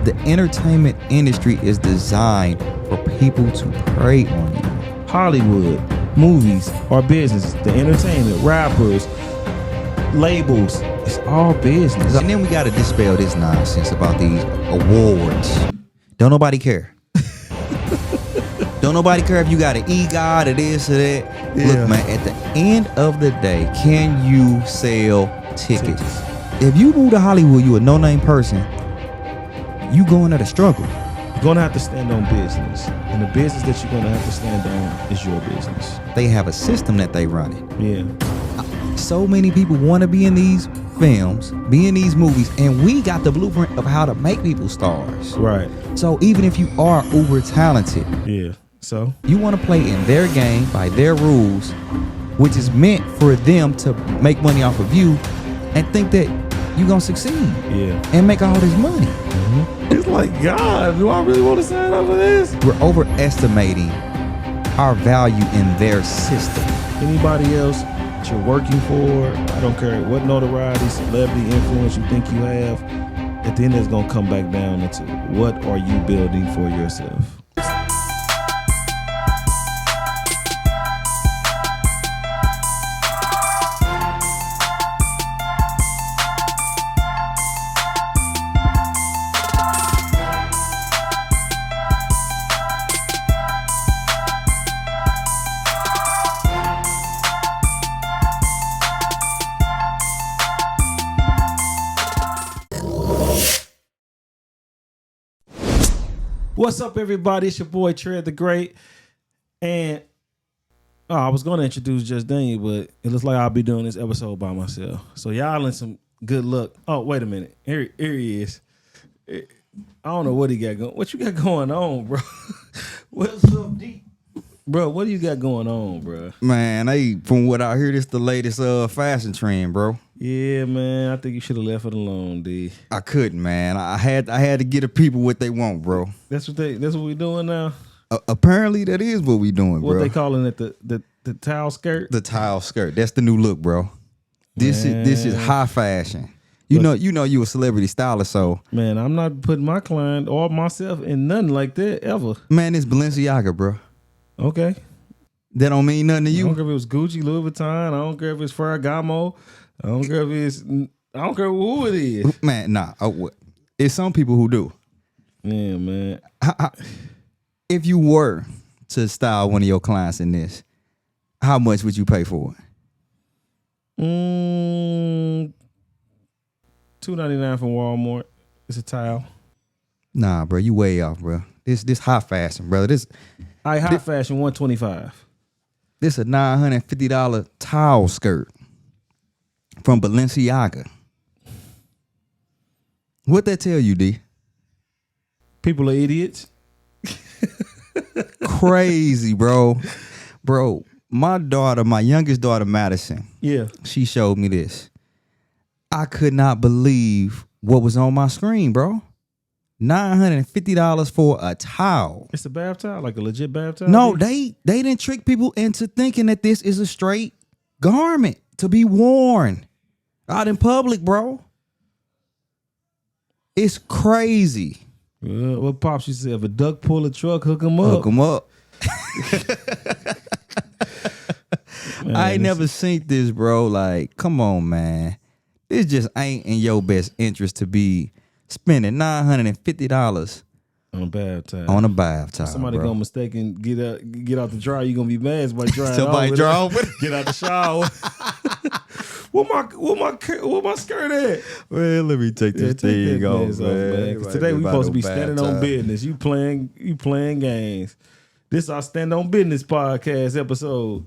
The entertainment industry is designed for people to prey on you. Hollywood, movies, our business, the entertainment, rappers, labels, it's all business. And then we got to dispel this nonsense about these awards. Don't nobody care. Don't nobody care if you got an EGOT or this or that. Yeah. Look, man, at the end of the day, can you sell tickets? If you move to Hollywood, you a no-name person, you going at a struggle. You're going to have to stand on business. And the business that you're going to have to stand on is your business. They have a system that they run it. Yeah. So many people want to be in these films, be in these movies, and we got the blueprint of how to make people stars. Right. So even if you are uber talented, Yeah. So? you want to play in their game by their rules, which is meant for them to make money off of you and think that you're going to succeed Yeah. and make all this money. It's like, God, do I really want to sign up for this? We're overestimating our value in their system. Anybody else that you're working for, I don't care what notoriety, celebrity, influence you think you have, at the end it's going to come back down into what are you building for yourself? What's up, everybody? It's your boy Tread the Great, and I was going to introduce Just Daniel, but it looks like I'll be doing this episode by myself. So y'all in some good luck. Oh, wait a minute. Here he is. I don't know what he got going. What you got going on, bro? What's up, D? Bro, what do you got going on, bro? Man, from what I hear, this the latest fashion trend, bro. Yeah, man. I think you should have left it alone, D. I couldn't, man. I had to get the people what they want, bro. That's what we doing now. Apparently, that is what we doing, What bro. they calling it, the towel skirt? The tile skirt. That's the new look, bro. This is high fashion. You know you a celebrity stylist, so Man, I'm not putting my client or myself in nothing like that ever. man, it's Balenciaga, bro. Okay. That don't mean nothing to I don't you. care if it was Gucci, Louis Vuitton. I don't care if it's Ferragamo. I don't care if it's. I don't care who it is. Man, nah. It's some people who do. Yeah, man. If you were to style one of your clients in this, how much would you pay for it? $2.99 from Walmart. It's a tile. Nah, bro, you way off, bro. This high fashion, brother. This High fashion $125. a $950 towel skirt from Balenciaga. What that tell you, D? People are idiots. Crazy, bro. Bro, my youngest daughter, Madison, Yeah. she showed me this. I could not believe what was on my screen, bro. $950 for a towel. It's a bath towel, like a legit bath towel. No, D? they didn't trick people into thinking that this is a straight garment to be worn out in public, bro. It's crazy. What Pops used to say, if a duck pull a truck, hook him up. Hook them up. Man, I ain't never seen this, bro. Like, come on, man. This just ain't in your best interest to be spending $950 on a bath towel. on a bath towel. Somebody bro. gonna mistaken get out the dryer. You gonna be mad. Somebody dry it Somebody off. dry off with it. Get out the shower. What my skirt at? Well, let me take this thing off, man. 'Cause today we supposed to be standing on business. You playing games. This our stand on business podcast episode.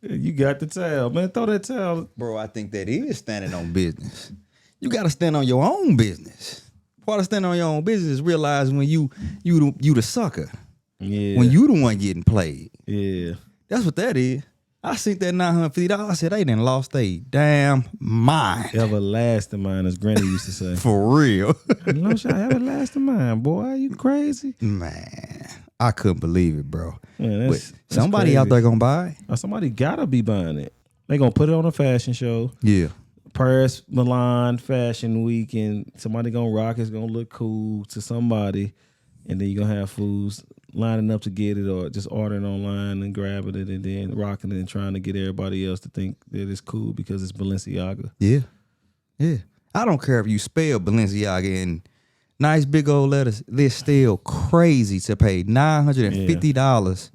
You got the towel, man. Throw that towel. Bro, I think that is standing on business. You got to stand on your own business. Part of standing on your own business is realizing when you the sucker. Yeah. When you the one getting played. Yeah. That's what that is. I seen that $950. I said they done lost their damn mind. Everlasting mind, as Granny used to say. For real. No shot, everlasting mind, boy. Are you crazy? Man, I couldn't believe it, bro. Man, But somebody out there gonna buy it. Somebody gotta be buying it. They gonna put it on a fashion show. Yeah. Paris Milan Fashion Week, and somebody gonna rock. It's gonna look cool to somebody, and then you're gonna have fools lining up to get it, or just ordering online and grabbing it, and then rocking it and trying to get everybody else to think that it's cool because it's Balenciaga. Yeah. Yeah. I don't care if you spell Balenciaga in nice big old letters. They're still crazy to pay $950.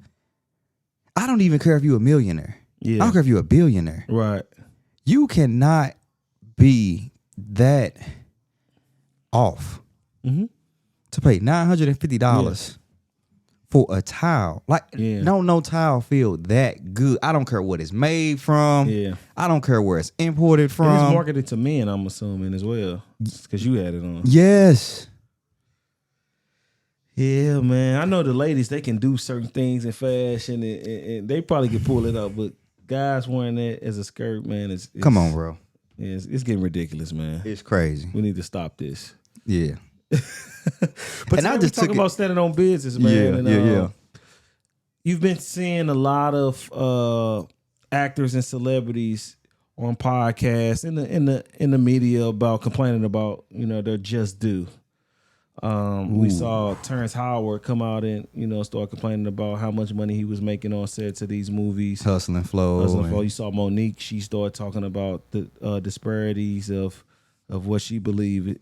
I don't even care if you're a millionaire. Yeah. I don't care if you're a billionaire. Right. You cannot be that off to pay $950 for a towel. Like, no towel feel that good. I don't care what it's made from. Yeah. I don't care where it's imported from. And it's marketed to men, I'm assuming, as well, because you had it on. Yes. Yeah, man. I know the ladies, they can do certain things in fashion, and they probably can pull it up, but guys wearing that as a skirt, man, it's Come on, bro. it's getting ridiculous, man. It's crazy. We need to stop this. Yeah. But And I just talk took about standing on business, man. Yeah, yeah. You've been seeing a lot of actors and celebrities on podcasts in the media about complaining about, their just due. We saw Terrence Howard come out and start complaining about how much money he was making on sets of these movies. Hustle and Flow. You saw Monique. She started talking about the disparities of what she believed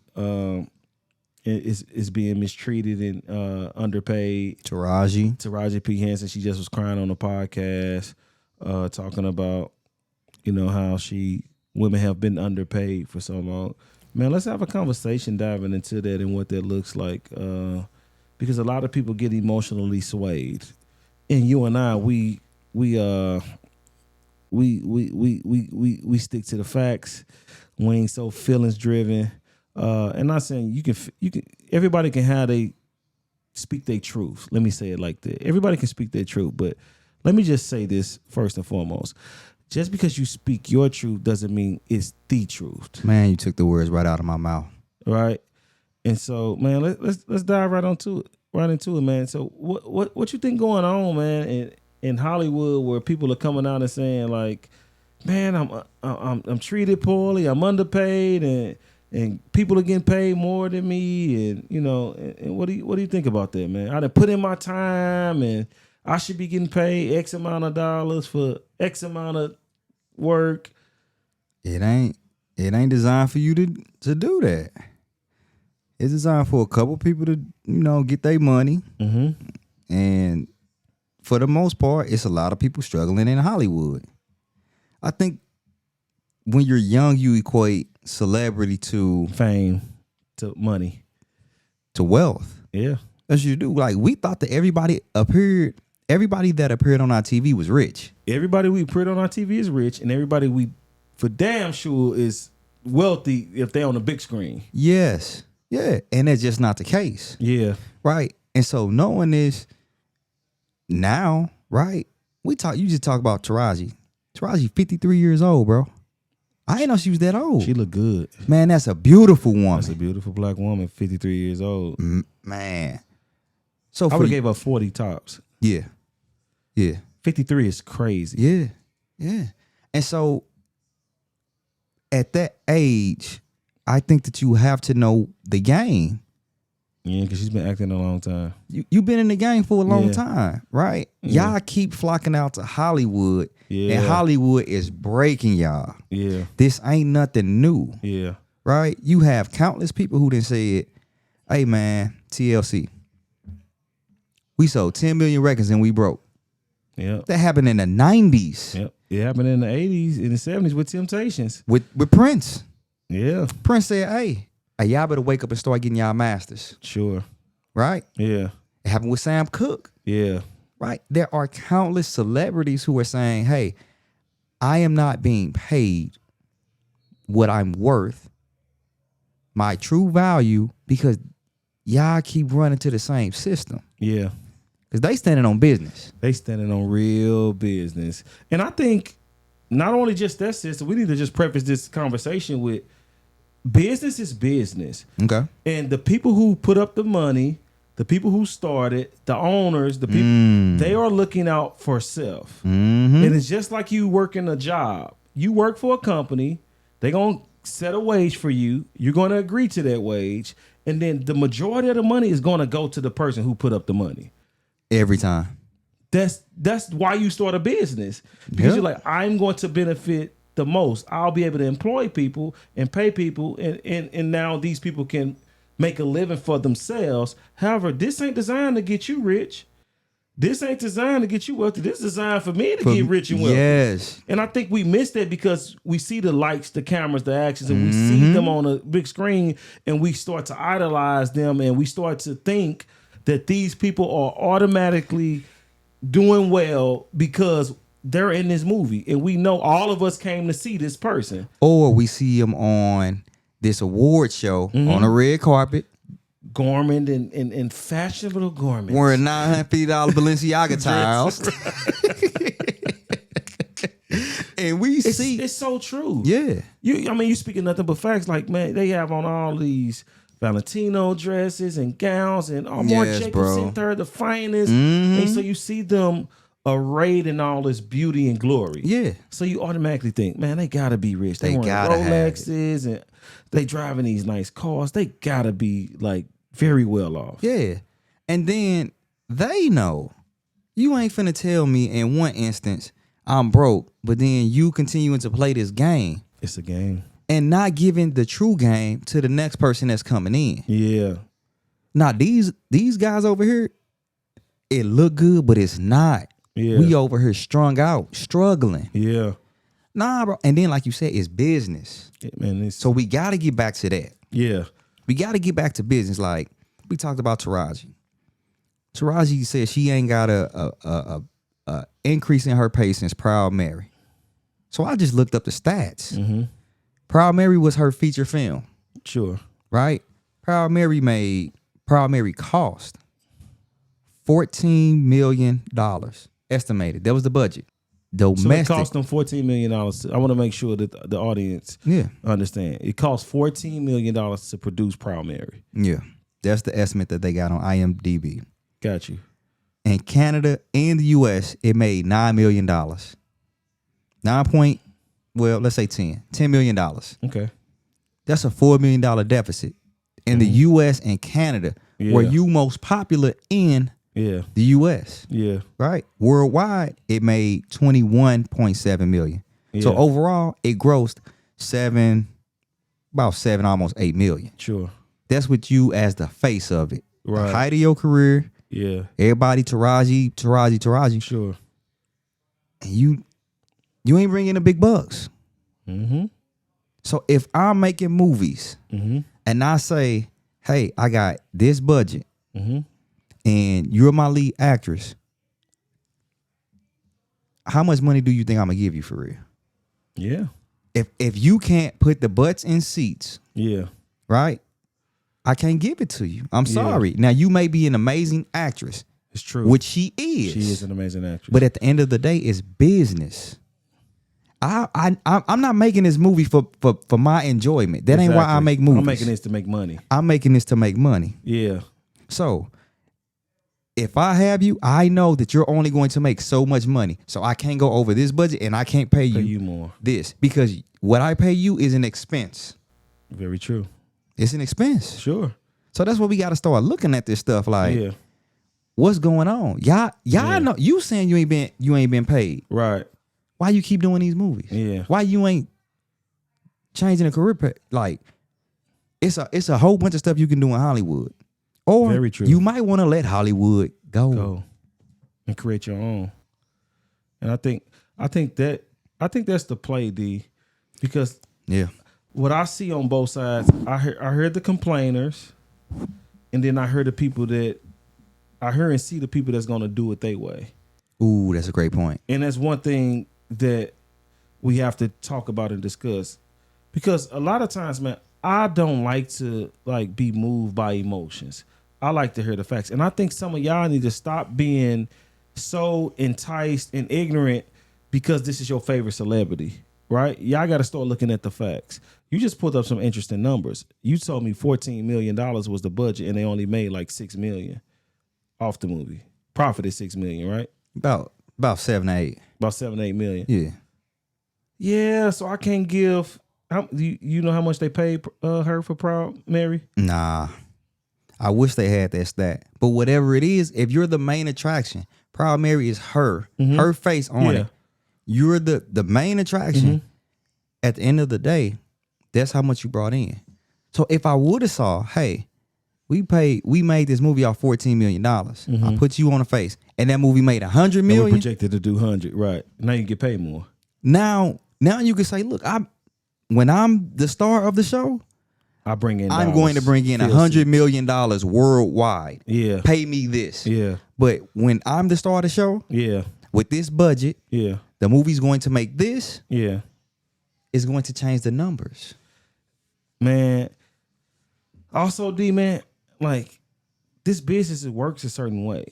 is being mistreated and underpaid. Taraji P. Henson. She just was crying on the podcast, talking about how women have been underpaid for so long. Man, let's have a conversation diving into that and what that looks like, because a lot of people get emotionally swayed, and you and I, we stick to the facts. We ain't so feelings driven, and not saying you can. Everybody can have speak their truth. Let me say it like that. Everybody can speak their truth, but let me just say this first and foremost. Just because you speak your truth doesn't mean it's the truth. Man, you took the words right out of my mouth. Right? And so, man, let's dive right into it, man. So what you think going on, man, in Hollywood, where people are coming out and saying like, man, I'm treated poorly, I'm underpaid, and people are getting paid more than me, and and what do you think about that, man? I done put in my time, and I should be getting paid X amount of dollars for X amount of work. It ain't designed for you to do that. It's designed for a couple people to, get their money. Mm-hmm. And for the most part, it's a lot of people struggling in Hollywood. I think when you're young, you equate celebrity to fame, to money, to wealth. Yeah. As you do. Like, we thought that everybody that appeared on our TV was rich. Everybody we appeared on our TV is rich, and everybody we for damn sure is wealthy if they're on the big screen. Yes. Yeah. And that's just not the case. Yeah. Right. And so knowing this now, right? You just talk about Taraji. Taraji 53 years old, bro. I didn't know she was that old. She look good. Man, that's a beautiful woman. That's a beautiful black woman, 53 years old. Man. So I would have gave her 40 tops. Yeah. Yeah. 53 is crazy. Yeah. Yeah. And so at that age, I think that you have to know the game. Yeah, because she's been acting a long time. You've been in the game for a long time, right? Yeah. Y'all keep flocking out to Hollywood, yeah, and Hollywood is breaking y'all. Yeah. This ain't nothing new. Yeah. Right? You have countless people who done said, hey, man, TLC, we sold 10 million records and we broke. Yeah. That happened in the 90s. Yep. It happened in the 80s, in the 70s with Temptations. With Prince. Yeah. Prince said, hey, y'all better wake up and start getting y'all masters. Sure. Right? Yeah. It happened with Sam Cooke. Yeah. Right? There are countless celebrities who are saying, hey, I am not being paid what I'm worth, my true value, because y'all keep running to the same system. Yeah. Because they standing on business. They standing on real business. And I think not only just that system, we need to just preface this conversation with business is business. Okay. And the people who put up the money, the people who started, the owners, the people, they are looking out for self. Mm-hmm. And it's just like you working a job. You work for a company. They're going to set a wage for you. You're going to agree to that wage. And then the majority of the money is going to go to the person who put up the money. Every time. That's why you start a business. Because Yeah. you're like, I'm going to benefit the most. I'll be able to employ people and pay people. And now these people can make a living for themselves. However, this ain't designed to get you rich. This ain't designed to get you wealthy. This is designed for me to get rich and wealthy. Yes. And I think we miss that because we see the lights, the cameras, the actions, and we see them on a big screen, and we start to idolize them, and we start to think that these people are automatically doing well because they're in this movie. And we know all of us came to see this person. Or we see them on this award show on a red carpet. Garment and fashionable garments. Wearing $950 Balenciaga tiles. And we see. It's so true. Yeah. You speaking nothing but facts. Like, man, they have on all these Valentino dresses and gowns and Marc Yes, Jacobs bro. Center, the finest. And so you see them arrayed in all this beauty and glory. Yeah. So you automatically think, man, they gotta be rich. They They wearing gotta have it. Rolexes and they driving these nice cars. They gotta be like very well off. Yeah. And then they know you ain't finna tell me in one instance I'm broke, but then you continuing to play this game It's a game. and not giving the true game to the next person that's coming in. Yeah. Now these guys over here, it look good, but it's not. Yeah. We over here strung out, struggling. Yeah. Nah, bro. And then, like you said, it's business. Man, it's So we got to get back to that. yeah. We got to get back to business. Like we talked about Taraji. Taraji said she ain't got a increase in her pay since Proud Mary. So I just looked up the stats. Proud Mary was her feature film, Sure. right? Proud Mary cost $14 million estimated. That was the budget. So it Domestic. cost them $14 million. I want to make sure that the audience Yeah. understand. It cost $14 million to produce Proud Mary. Yeah. That's the estimate that they got on IMDb. Got you. In Canada and the US, it made $9 million. Let's say $10 million. Okay. That's a $4 million deficit. In the US and Canada, Yeah. were you most popular in Yeah. the US, Yeah. right? Worldwide, it made 21.7 million. So Yeah. overall, it grossed about 7, almost 8 million. Sure. That's with you as the face of it. Right. The height of your career, Yeah. everybody Taraji. Sure. And you ain't bringing the big bucks. Mm-hmm. So if I'm making movies Mm-hmm. and I say, hey, I got this budget Mm-hmm. and you're my lead actress, how much money do you think I'm gonna give you for real? Yeah. If you can't put the butts in seats, Yeah. right? I can't give it to you. I'm sorry. Now you may be an amazing actress, It's true. which she is. She is an amazing actress. But at the end of the day, it's business. I'm not making this movie for my enjoyment. That ain't why I Exactly. make movies. I'm making this to make money. I'm making this to make money. Yeah. So if I have you, I know that you're only going to make so much money. So I can't go over this budget and I can't pay Pay you you more. this because what I pay you is an expense. Very true. It's an expense. Sure. So that's what we got to start looking at this stuff like, Yeah. what's going on? Y'all Yeah. know you saying you ain't been paid. Right. Why you keep doing these movies? Yeah. Why you ain't changing a career like it's a whole bunch of stuff you can do in Hollywood. Or Very true. you might want to let Hollywood Go and create your own. And I think that's the play, D, because Yeah. what I see on both sides, I heard the complainers, and then I heard the people that I hear and see the people that's gonna do it their way. Ooh, that's a great point. And that's one thing that we have to talk about and discuss. Because a lot of times, man, I don't like to like be moved by emotions. I like to hear the facts. And I think some of y'all need to stop being so enticed and ignorant because this is your favorite celebrity, right? Y'all got to start looking at the facts. You just pulled up some interesting numbers. You told me $14 million was the budget and they only made like $6 million off the movie. Profited $6 million, right? About 7 or 8. About 7, 8 million. Yeah. Yeah, so I can't give You know how much they paid her for Proud Mary? Nah. I wish they had that stat. But whatever it is, if you're the main attraction, Proud Mary is her face on it. You're the main attraction. At the end of the day, that's how much you brought in. So if I would have saw, hey, we made this movie off $14 million. I put you on the face, and that movie made $100 million. We projected to do 100, right? Now you get paid more. Now you can say, look, when I'm the star of the show, I'm going to bring in $100 million worldwide. Yeah, pay me this. Yeah, but when I'm the star of the show, with this budget, the movie's going to make this. Yeah, it's going to change the numbers, man. Also, D, man, like this business, it works a certain way.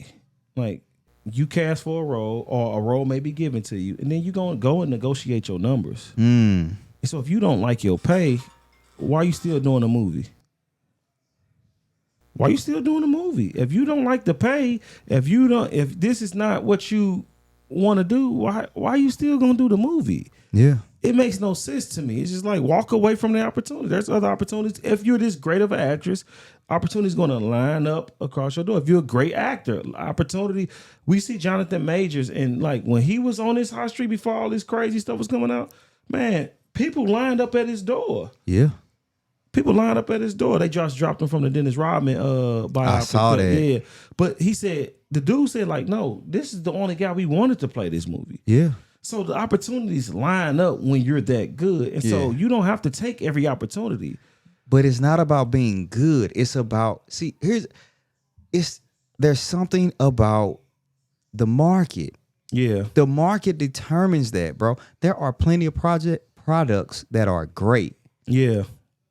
Like you cast for a role, or a role may be given to you, and then you gonna go and negotiate your numbers. And so if you don't like your pay, why are you still doing a movie? Why are you still doing a movie? If you don't like the pay, if this is not what you want to do, why are you still gonna do the movie? Yeah. It makes no sense to me. It's just like walk away from the opportunity. There's other opportunities. If you're this great of an actress, opportunity is going to line up across your door. If you're a great actor, opportunity. We see Jonathan Majors, and like when he was on this hot street before all this crazy stuff was coming out, man, people lined up at his door. Yeah. People lined up at his door. They just dropped him from the Dennis Rodman biography. I saw that. Yeah. But he said, the dude said, like, no, this is the only guy we wanted to play this movie. Yeah. So the opportunities line up when you're that good. And so you don't have to take every opportunity. But it's not about being good. It's about, there's something about the market. Yeah. The market determines that, bro. There are plenty of products that are great. Yeah.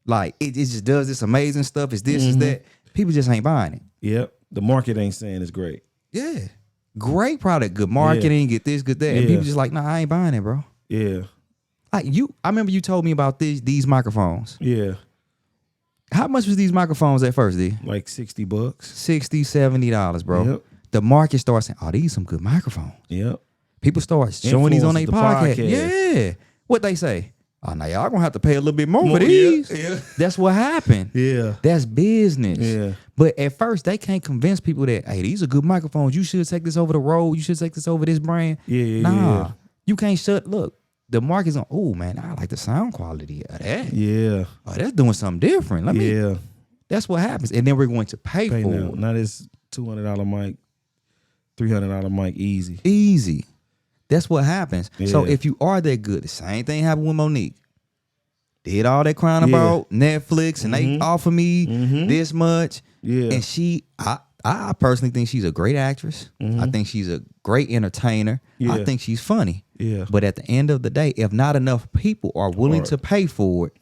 Like it just does this amazing stuff. It's this, is that. People just ain't buying it. Yep. The market ain't saying it's great. Yeah. Great product, good marketing, get this, get that. And people just like, nah, I ain't buying it, bro. Yeah. Like I remember you told me about these microphones. Yeah. How much was these microphones at first, D? Like $60. $60, $70, bro. Yep. The market starts saying, oh, these some good microphones. Yep. People start showing these on their podcast. podcast. Yeah. What they say? Oh, now y'all gonna have to pay a little bit more for these. Yeah. That's what happened. Yeah. That's business. Yeah. But at first, they can't convince people that, hey, these are good microphones. You should take this over the road. You should take this over this brand. Nah. You can't look, the market's on, oh, man, I like the sound quality of that. Yeah. Oh, that's doing something different. That's what happens. And then we're going to pay for it. Now this $200 mic, $300 mic, easy. Easy. That's what happens. Yeah. So if you are that good, the same thing happened with Monique. Did all that crying about Netflix, and they offer me this much. Yeah. And I personally think she's a great actress. I think she's a great entertainer. Yeah. I think she's funny. Yeah. But at the end of the day, if not enough people are willing to pay for it,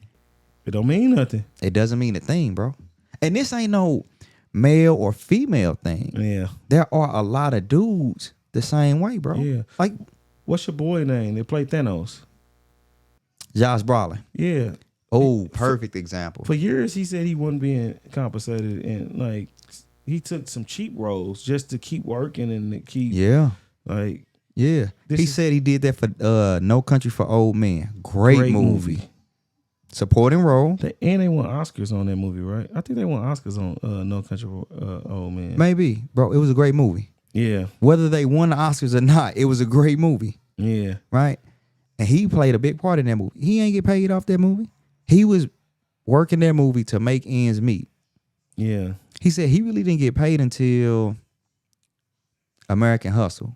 it don't mean nothing. It doesn't mean a thing, bro. And this ain't no male or female thing. Yeah. There are a lot of dudes the same way, bro. Yeah. Like, what's your boy name? They play Thanos. Josh Brolin. Yeah. Oh, perfect example. For years, he said he wasn't being compensated, and like he took some cheap roles just to keep working and to keep. Yeah. Like. Yeah. He said he did that for No Country for Old Men. Great movie. Supporting role. And they won Oscars on that movie, right? I think they won Oscars on No Country for Old Men. Maybe, bro. It was a great movie. Yeah. Whether they won the Oscars or not, it was a great movie. Yeah. Right? And he played a big part in that movie. He ain't get paid off that movie. He was working that movie to make ends meet. Yeah. He said he really didn't get paid until American Hustle.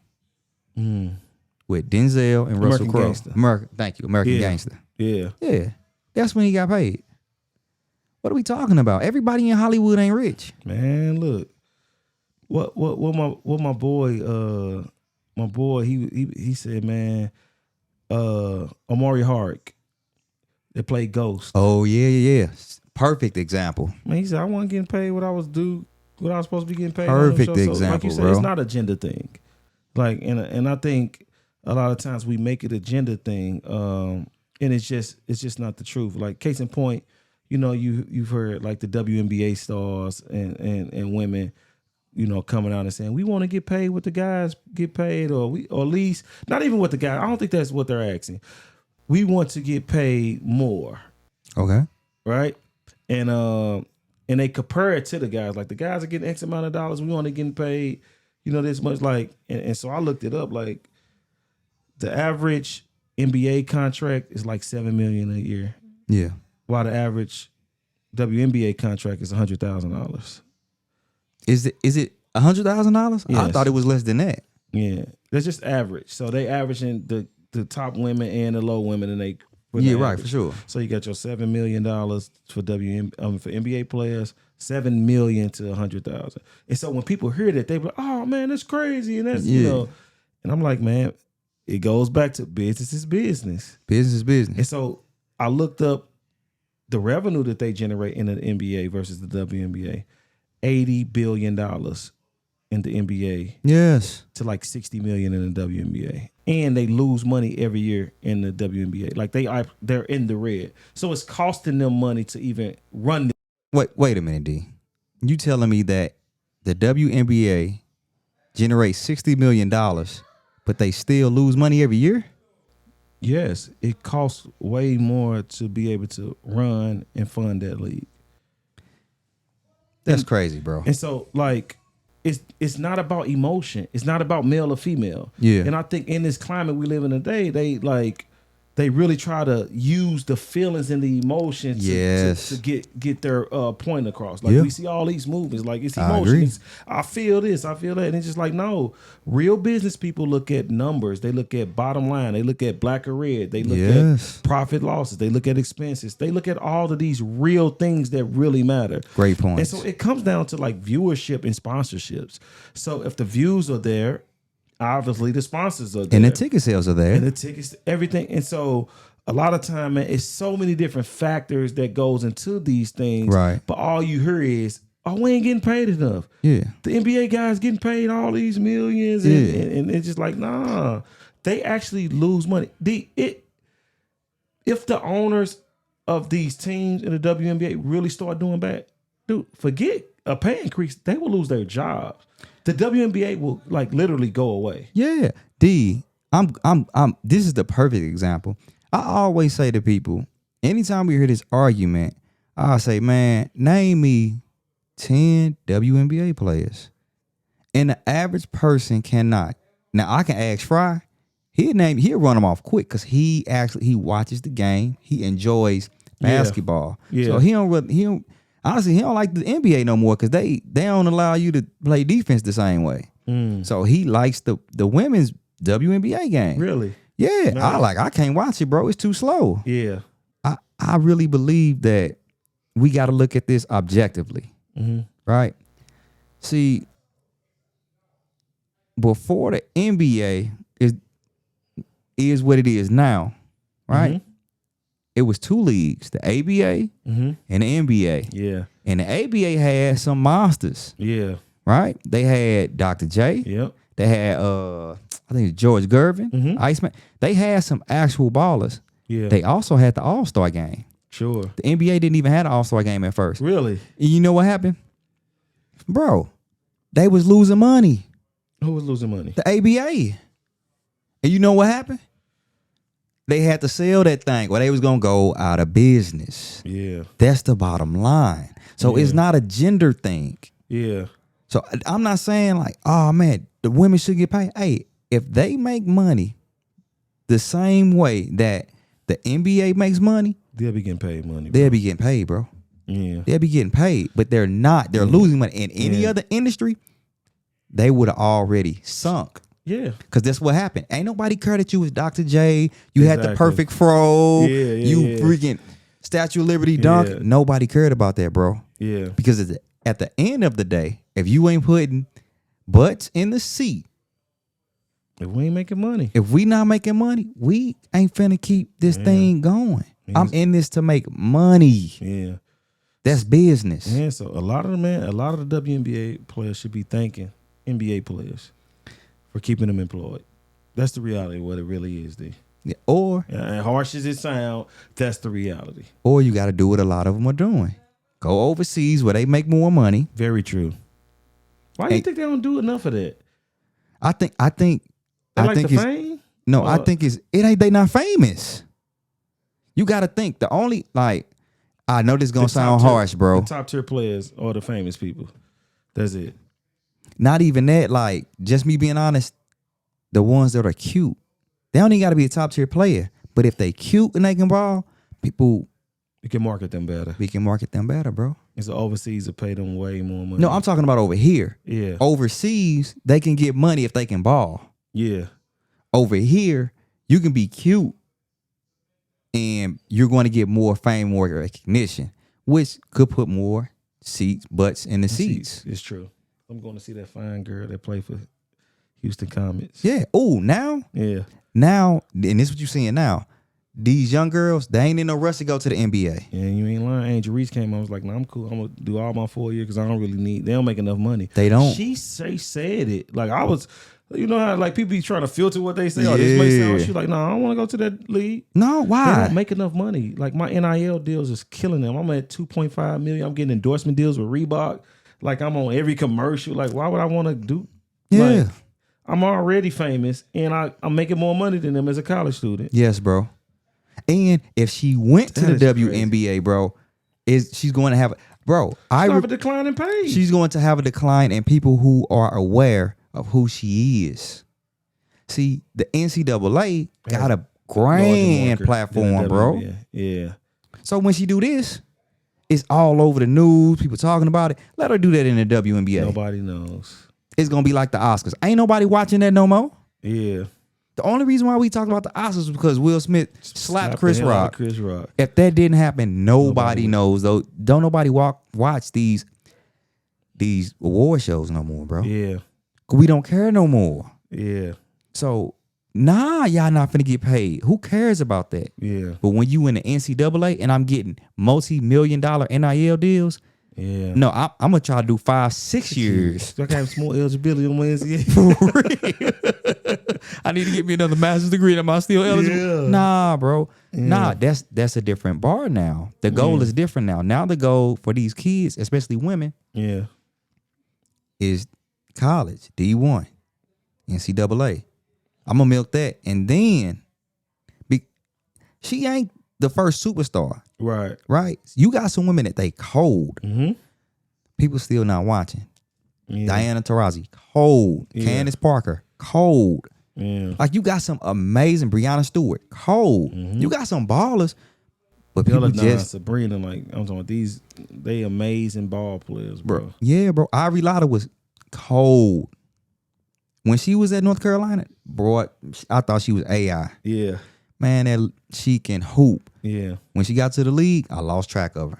With Denzel and Russell Crowe. American Gangster. Yeah. Yeah. That's when he got paid. What are we talking about? Everybody in Hollywood ain't rich. Man, look. What my boy he said, man, Omari Hardwick, they played Ghost. Oh, yeah. Perfect example. Man, he said, I wasn't getting paid what I was supposed to be getting paid. Perfect example, so, like you said, bro. It's not a gender thing. Like, and I think a lot of times we make it a gender thing, and it's just not the truth. Like, case in point, you know, you've heard like the WNBA stars and women, you know, coming out and saying we want to get paid what the guys get paid, or at least not even what the guys. I don't think that's what they're asking. We want to get paid more. Okay. right? And they compare it to the guys. Like the guys are getting X amount of dollars. We only getting paid, this much. Like, and so I looked it up. Like the average NBA contract is like $7 million a year, Yeah. while the average WNBA contract is $100,000. Is it $100,000? I Yes. thought it was less than that. Yeah, that's just average. So they averaging the top women and the low women, and they Yeah, right, for sure. So you got your $7 million for for NBA players, $7 million to $100,000. And so when people hear that, they be like, "Oh man, that's crazy," and that's Yeah. And I'm like, man, it goes back to business is business. Business is business. And so I looked up the revenue that they generate in the NBA versus the WNBA, $80 billion in the NBA Yes. to like 60 million in the WNBA, and they lose money every year in the WNBA. Like they're in the red, so it's costing them money to even run. Wait a minute, D. You telling me that the WNBA generates $60 million, but they still lose money every year? Yes, it costs way more to be able to run and fund that league. That's crazy, bro. And so like it's not about emotion. It's not about male or female. Yeah. And I think in this climate we live in today, they really try to use the feelings and the emotions Yes. to get their point across. Like Yeah. we see all these movies, like it's I emotion. agree. I feel this, I feel that. And it's just like, no, real business people look at numbers. They look at bottom line. They look at black or red. They look Yes. at profit losses. They look at expenses. They look at all of these real things that really matter. Great point. And so it comes down to like viewership and sponsorships. So if the views are there, obviously the sponsors are there. And the ticket sales are there. And the tickets, everything. And so a lot of time, man, it's so many different factors that goes into these things. Right. But all you hear is, oh, we ain't getting paid enough. Yeah. The NBA guys getting paid all these millions. And it's just like, nah, they actually lose money. If the owners of these teams in the WNBA really start doing bad, dude, forget a pay increase. They will lose their jobs. The WNBA will like literally go away. Yeah. D, I'm this is the perfect example. I always say to people, anytime we hear this argument, I say, man, name me 10 WNBA players. And the average person cannot. Now I can ask Fry. He'll run them off quick because he watches the game. He enjoys basketball. Yeah. So he don't like the NBA no more because they don't allow you to play defense the same way. So he likes the women's WNBA game. Really? Yeah. Nice. I can't watch it, bro. It's too slow. Yeah. I really believe that we got to look at this objectively. Right? See, before the NBA is what it is now, right? It was two leagues, the ABA and the NBA. Yeah. And the ABA had some monsters, Yeah. right? They had Dr. J. Yep. They had I think it's George Gervin, Iceman. They had some actual ballers. Yeah. They also had the All-Star game. Sure. The NBA didn't even have the All-Star game at first. Really? And you know what happened? Bro, they was losing money. Who was losing money? The ABA. And you know what happened? They had to sell that thing or they was going to go out of business. Yeah. That's the bottom line. So it's not a gender thing. Yeah. So I'm not saying like, oh man, the women should get paid. Hey, if they make money the same way that the NBA makes money, They'll be getting paid money. they'll be getting paid, bro. Yeah. They'll be getting paid, but they're not. They're losing money. In any other industry, they would have already sunk. Yeah. Because that's what happened. Ain't nobody care that you was Dr. J. You had the Exactly. perfect fro. Yeah, freaking Statue of Liberty dunk. Yeah. Nobody cared about that, bro. Yeah. Because at the end of the day, if you ain't putting butts in the seat, If we ain't making money. if we not making money, we ain't finna keep this thing going. I'm in this to make money. Yeah. That's business. Yeah. So a lot of the WNBA players should be thanking NBA players for keeping them employed. That's the reality of what it really is, D. Yeah, Or And harsh as it sounds, that's the reality. you got to do what a lot of them are doing. Go overseas where they make more money. Very true. Why do you think they don't do enough of that? I think They I like think the it's fame? no. I think it ain't they not famous. You got to think the only like I know this gonna The top sound tier- harsh, bro. The top tier players are the famous people. That's it. Not even that. Like, just me being honest, the ones that are cute, they don't even got to be a top tier player. But if they cute and they can ball, people, You can market them better. we can market them better, bro. It's the overseas to pay them way more money. No, I'm talking about over here. Yeah. Overseas, they can get money if they can ball. Yeah. Over here, you can be cute and you're going to get more fame, more recognition, which could put more butts in the seats. It's true. I'm going to see that fine girl that played for Houston Comets. Yeah. Oh, now, Yeah. and this is what you're seeing now. These young girls, they ain't in no rush to go to the NBA. And you ain't lying. Angel Reese came on. I was like, nah, I'm cool. I'm going to do all my 4 years because I don't really need, they don't make enough money. They don't. She said it. Like, I was, you know how like people be trying to filter what they say. Oh, this makes sense. Yeah. She's like, no, I don't want to go to that league. No, They why? don't make enough money. Like my NIL deals is killing them. I'm at 2.5 million. I'm getting endorsement deals with Reebok. Like I'm on every commercial. Like why would I want to do? Yeah. Like, I'm already famous and I'm making more money than them as a college student. Yes, bro. And if she went to That the is WNBA, bro, she's going to have, bro, Have a decline in pay. she's going to have a decline in people who are aware of who she is. See, the NCAA got a grand platform, bro. Yeah. So when she do this, it's all over the news. People talking about it. Let her do that in the WNBA. Nobody knows. It's gonna be like the Oscars. Ain't nobody watching that no more. Yeah. The only reason why we talk about the Oscars is because Will Smith slapped Chris the hell out of Rock. Chris Rock. If that didn't happen, nobody knows though. Don't nobody watch these award shows no more, bro. Yeah. We don't care no more. Yeah. So y'all not finna get paid. Who cares about that? Yeah. But when you in the NCAA and I'm getting multi-million-dollar NIL deals, Yeah. no, I'm gonna try to do 5-6 years. I can have some more eligibility on Wednesday. I need to get me another master's degree. Am I still eligible? Yeah. Nah, bro. Nah, that's a different bar now. The goal is different now. Now the goal for these kids, especially women, Yeah. is college, D1, NCAA. I'm gonna milk that, and then she ain't the first superstar, Right. right? You got some women that they cold. Mm-hmm. People still not watching. Yeah. Diana Taurasi, cold. Yeah. Candace Parker, cold. Yeah. Like you got some amazing Breonna Stewart, cold. You got some ballers, but people just Sabrina, like I'm talking about these, they amazing ball players, bro. yeah, bro. Ivory Lotta was cold when she was at North Carolina. Bro, I thought she was AI. Yeah. Man, that she can hoop. Yeah. When she got to the league, I lost track of her.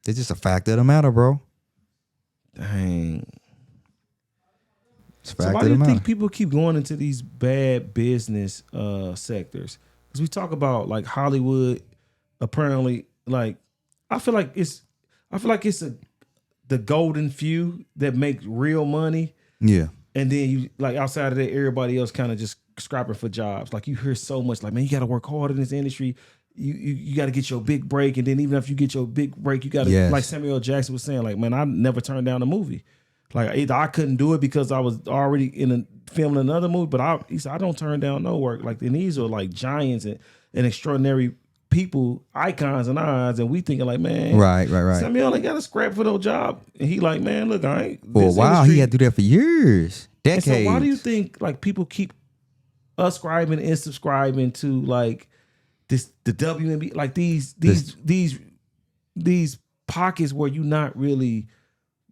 It's just a fact of the matter, bro. Dang. It's a So fact why of do the you matter. think people keep going into these bad business sectors? Because we talk about like Hollywood, apparently, like I feel like it's the golden few that make real money, Yeah. and then you like outside of that, everybody else kind of just scrapping for jobs. Like you hear so much, like man, you got to work hard in this industry. You got to get your big break, and then even if you get your big break, you got to Yes. like Samuel L. Jackson was saying, like man, I never turned down a movie. Like either I couldn't do it because I was already filming another movie, but he said I don't turn down no work. Like and these are like giants and extraordinary people, icons in our eyes, and we thinking like, man, Right. Samuel ain't got a scrap for no job, and he like, man, look, I ain't. For a this while, industry- he had to do that for years, And decades. so why do you think like people keep ascribing and subscribing to like the WNBA, like these pockets where you're not really,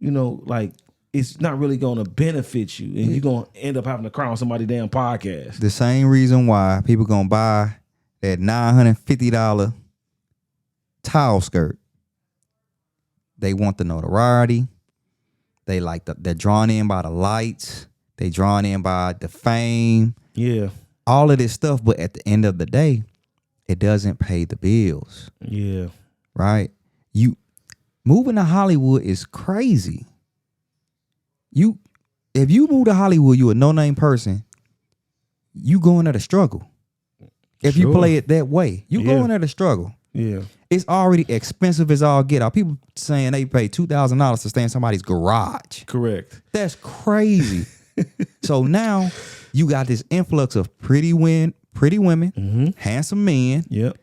like it's not really going to benefit you, and you're going to end up having to cry on somebody's damn podcast. The same reason why people gonna buy that $950 towel skirt. They want the notoriety. They like they're drawn in by the lights. They drawn in by the fame. Yeah, All of this stuff, but at the end of the day, it doesn't pay the bills, yeah, right? You moving to Hollywood is crazy. If you move to Hollywood, you a no-name person, you going at a struggle. If you Sure. play it that way, you Yeah. going at a struggle. yeah, It's already expensive as all get out. People saying they pay $2,000 to stay in somebody's garage. correct. That's crazy. So now you got this influx of pretty women, handsome men. Yep,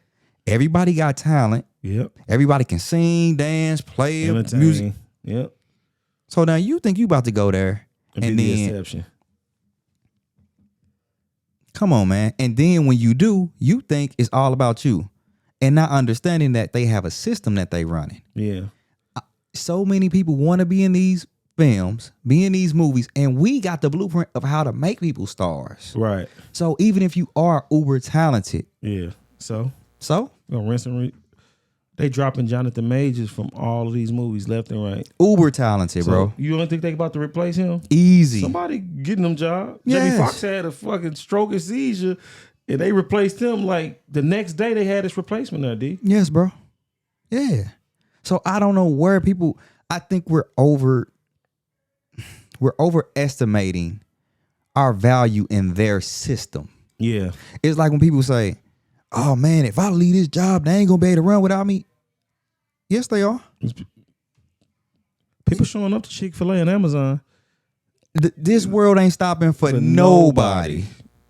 Everybody got talent. Yep. Everybody can sing, dance, play Entertain. music. Yep. So now you think you about to go there And be the exception. come on, man. And then when you do, you think it's all about you. And not understanding that they have a system that they running. Yeah. So many people want to be in these films, be in these movies, and we got the blueprint of how to make people stars. Right. So even if you are uber talented, Yeah. So gonna rinse and they dropping Jonathan Majors from all of these movies left and right. uber talented, So bro. you don't think they about to replace him? Easy. Somebody getting them job. Yes. Jamie Foxx had a fucking stroke and seizure, and they replaced him like the next day. They had his replacement there. D. Yes, bro. Yeah. So I don't know where people. I think we're overestimating our value in their system. Yeah. It's like when people say, "Oh man, if I leave this job, they ain't gonna be able to run without me." Yes, they are. People showing up to Chick-fil-A and Amazon. This world ain't stopping for nobody.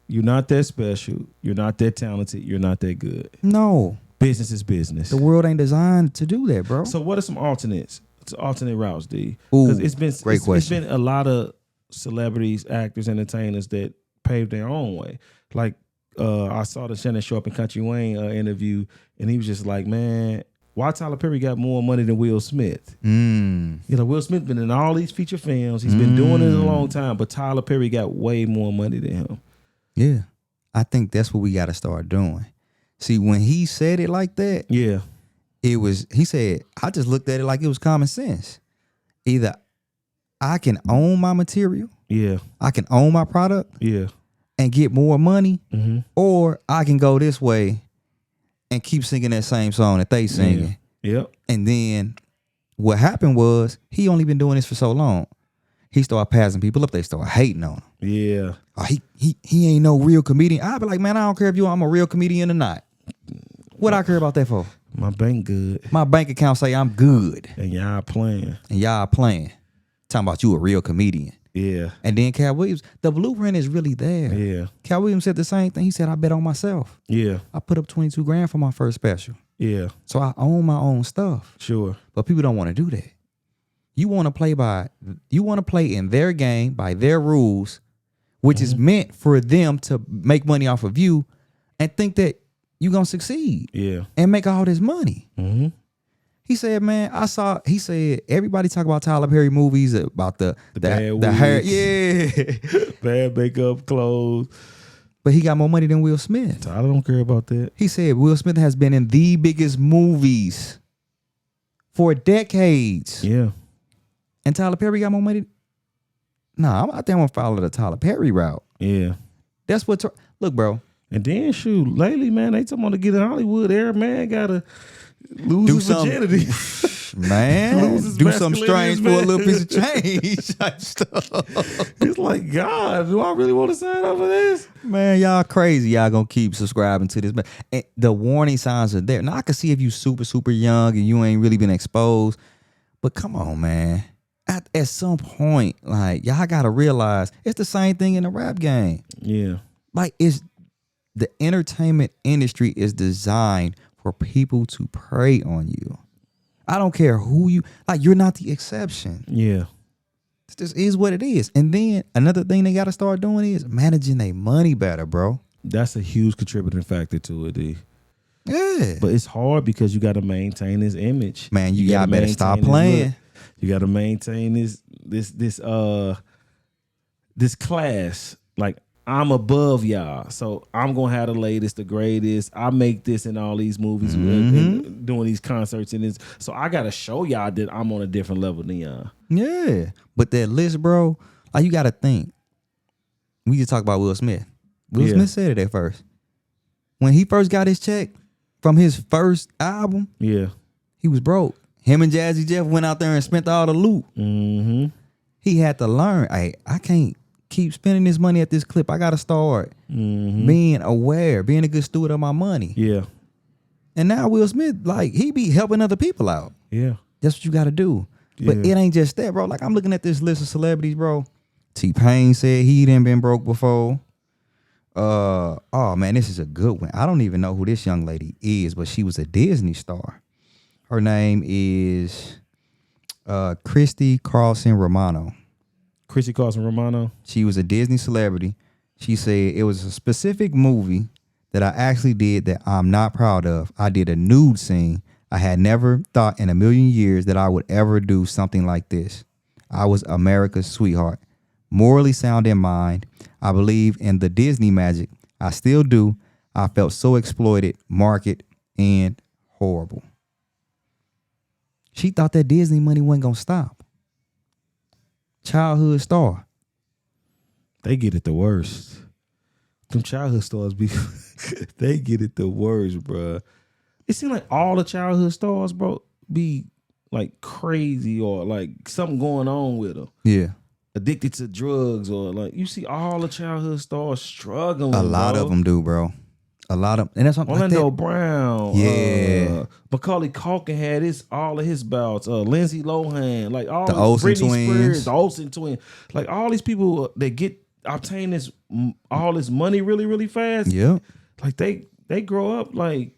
You're not that special. You're not that talented. You're not that good. No, Business is business. the world ain't designed to do that, bro. So what are some alternates? Alternate routes, D? Ooh, It's been great it's question. been a lot of celebrities, actors, entertainers that paved their own way. Like I saw the Shannon Sharp and Country Wayne interview, and he was just like, "Man, why Tyler Perry got more money than Will Smith?" You know, Will Smith been in all these feature films. He's been doing it a long time, but Tyler Perry got way more money than him. Yeah, I think that's what we got to start doing. See, when he said it like that, Yeah, he said, I just looked at it like it was common sense. Either I can own my material, yeah, I can own my product yeah. and get more money, Mm-hmm. or I can go this way and keep singing that same song that they singing. Yep. And then what happened was he only been doing this for so long. He started passing people up. They started hating on him. Yeah. Oh, he ain't no real comedian. I'd be like, man, I don't care if I'm a real comedian or not. What I care about that for? My bank good. My bank account say I'm good, And y'all playing. and y'all playing. Talking about you a real comedian. Yeah. And then Cat Williams, the blueprint is really there. Yeah. Cat Williams said the same thing. He said, I bet on myself. Yeah. I put up 22 grand for my first special. Yeah. So I own my own stuff. Sure. But people don't want to do that. You want to play in their game by their rules, which is meant for them to make money off of you and think that you're going to succeed Yeah. and make all this money. Mm-hmm. He said, man, he said, everybody talk about Tyler Perry movies about the bad hair. wigs. Yeah. Bad makeup, clothes. But he got more money than Will Smith. I don't care about that. He said Will Smith has been in the biggest movies for decades. Yeah. And Tyler Perry got more money. Nah, I think I'm going to follow the Tyler Perry route. Yeah. That's what, look, bro. And then shoot, lately, man, they talking about to get in Hollywood. Every man gotta lose Do his virginity. Man, Lose his do something masculinity, strange for a man. little piece of change type stuff. It's like, God, do I really want to sign up for this? Man, y'all crazy. Y'all gonna keep subscribing to this. But the warning signs are there. Now, I can see if you super young and you ain't really been exposed. But come on, man. At some point, like, y'all gotta realize it's the same thing in the rap game. Yeah. Like, the entertainment industry is designed for people to prey on you. I don't care who you're not the exception. Yeah. This just is what it is. And then another thing they got to start doing is managing their money better, bro. That's a huge contributing factor to it, D. Yeah. But it's hard because you got to maintain this image. Man, y'all gotta better stop maintain this playing. look. You got to maintain this class. Like, I'm above y'all, so I'm gonna have the latest, the greatest. I make this in all these movies, and doing these concerts, and this. So I gotta show y'all that I'm on a different level than y'all. Yeah. But that list, bro, like, you got to think. We just talk about Will Smith. Will Yeah. Smith said it at first. When he first got his check from his first album, Yeah. he was broke. Him and Jazzy Jeff went out there and spent all the loot. Mm-hmm. He had to learn, I can't keep spending this money at this clip. I got to start being aware, being a good steward of my money. Yeah. And now Will Smith, like, he be helping other people out. Yeah. That's what you got to do. But Yeah. it ain't just that, bro. Like, I'm looking at this list of celebrities, bro. T-Pain said he done been broke before. Oh man, this is a good one. I don't even know who this young lady is, but she was a Disney star. Her name is Christy Carlson Romano. Chrissy Carlson Romano. She was a Disney celebrity. She said it was a specific movie that I actually did that I'm not proud of. I did a nude scene. I had never thought in a million years that I would ever do something like this. I was America's sweetheart. Morally sound in mind. I believe in the Disney magic. I still do. I felt so exploited, market, and horrible. She thought that Disney money wasn't going to stop. Childhood star. They get it the worst. Them childhood stars be, they get it the worst, bruh. It seems like all the childhood stars, bro, be like crazy or like something going on with them. Yeah. Addicted to drugs or like you see all the childhood stars struggling. A lot of them do, bro. A lot of, and that's what Orlando Brown. Yeah. Macaulay Culkin had all of his bouts. Lindsay Lohan, like all The Olsen Britney twins. Spears, the Olsen twins, like all these people that obtain all this money really, really fast. Yeah. Like they grow up like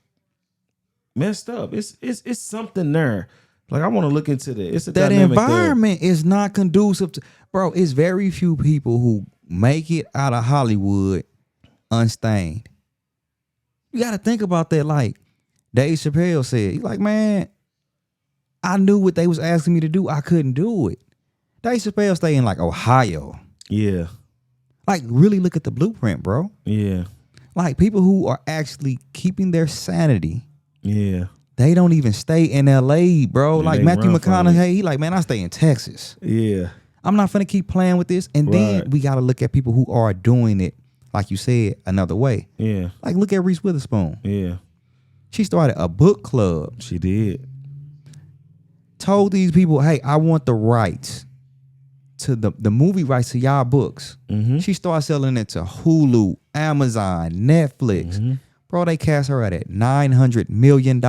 messed up. It's something there. Like I want to look into that. It's a That dynamic environment is not conducive to, bro. It's very few people who make it out of Hollywood unstained. You got to think about that. Like Dave Chappelle said, he's like, man, I knew what they was asking me to do. I couldn't do it. Dave Chappelle stay in like Ohio. Yeah. Like really look at the blueprint, bro. Yeah. Like people who are actually keeping their sanity. Yeah. They don't even stay in LA, bro. Yeah, like they Matthew run from McConaughey, he like, man, I stay in Texas. Yeah. I'm not finna keep playing with this. And then Right. we gotta look at people who are doing it, like you said, another way. Yeah. Like look at Reese Witherspoon. Yeah. She started a book club, She did. told these people, hey, I want the rights to the movie rights to y'all books. Mm-hmm. She started selling it to Hulu, Amazon, Netflix. Mm-hmm. Bro, they cast her at $900 million.